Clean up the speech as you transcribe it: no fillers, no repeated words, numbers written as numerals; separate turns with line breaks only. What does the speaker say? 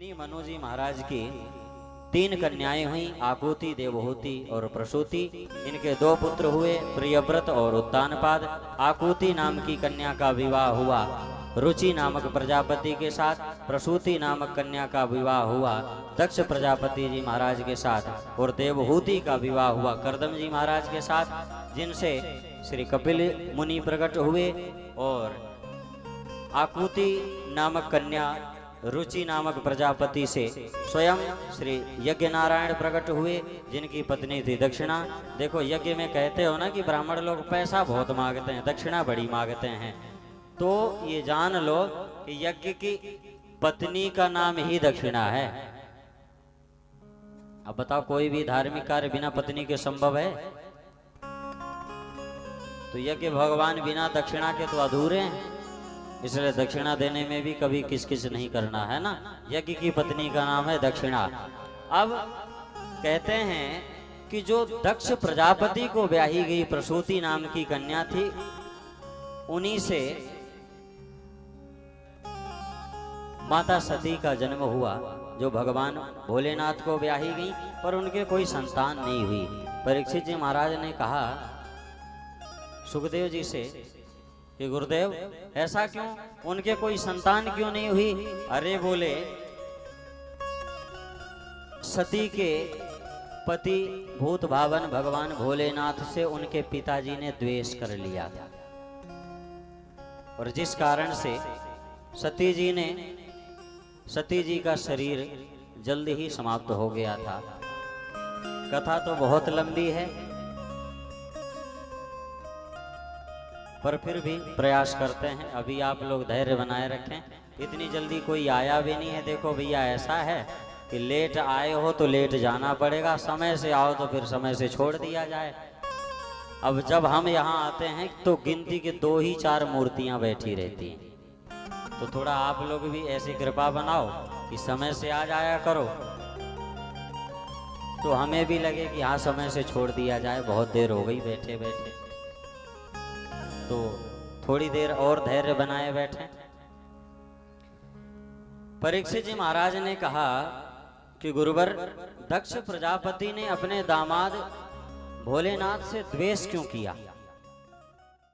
इन्हीं मनु जी महाराज की 3 कन्याएं हुई, आकुति, देवहूति और प्रसूति। इनके 2 पुत्र हुए, प्रियव्रत और उत्तानपाद। आकुति नाम की कन्या का विवाह हुआ रुचि नामक प्रजापति के साथ। प्रसूति नामक कन्या का विवाह हुआ दक्ष प्रजापति जी महाराज के साथ। और देवहूति का विवाह हुआ कर्दम जी महाराज के साथ, जिनसे श्री कपिल मुनि प्रकट हुए। और आकुति नामक कन्या रुचि नामक प्रजापति से स्वयं श्री यज्ञ नारायण प्रकट हुए, जिनकी पत्नी थी दक्षिणा। देखो, यज्ञ में कहते हो ना कि ब्राह्मण लोग पैसा बहुत मांगते हैं, दक्षिणा बड़ी मांगते हैं, तो ये जान लो कि यज्ञ की पत्नी का नाम ही दक्षिणा है। अब बताओ, कोई भी धार्मिक कार्य बिना पत्नी के संभव है? तो यज्ञ भगवान बिना दक्षिणा के तो अधूरे हैं, इसलिए दक्षिणा देने में भी कभी किस किस नहीं करना है ना। यज्ञ की पत्नी का नाम है दक्षिणा। अब कहते हैं कि जो दक्ष प्रजापति को ब्याही गई प्रसूति नाम की कन्या थी, उन्हीं से माता सती का जन्म हुआ, जो भगवान भोलेनाथ को ब्याही गई, पर उनके कोई संतान नहीं हुई। परीक्षित जी महाराज ने कहा सुखदेव जी से कि गुरुदेव, ऐसा क्यों, उनके कोई संतान क्यों नहीं हुई? अरे बोले, सती के पति भूत भावन भगवान भोलेनाथ से उनके पिताजी ने द्वेष कर लिया था, और जिस कारण से सती जी का शरीर जल्द ही समाप्त हो गया था। कथा तो बहुत लंबी है, पर फिर भी प्रयास करते हैं। अभी आप लोग धैर्य बनाए रखें, इतनी जल्दी कोई आया भी नहीं है। देखो भैया, ऐसा है कि लेट आए हो तो लेट जाना पड़ेगा, समय से आओ तो फिर समय से छोड़ दिया जाए। अब जब हम यहाँ आते हैं तो गिनती के 2 ही 4 मूर्तियां बैठी रहती हैं, तो थोड़ा आप लोग भी ऐसी कृपा बनाओ कि समय से आ जाया करो, तो हमें भी लगे कि हाँ समय से छोड़ दिया जाए, बहुत देर हो गई बैठे बैठे। तो थोड़ी देर और धैर्य बनाए बैठे। परीक्षित जी महाराज ने कहा कि गुरुवर, दक्ष प्रजापति ने अपने दामाद भोलेनाथ से द्वेष क्यों किया?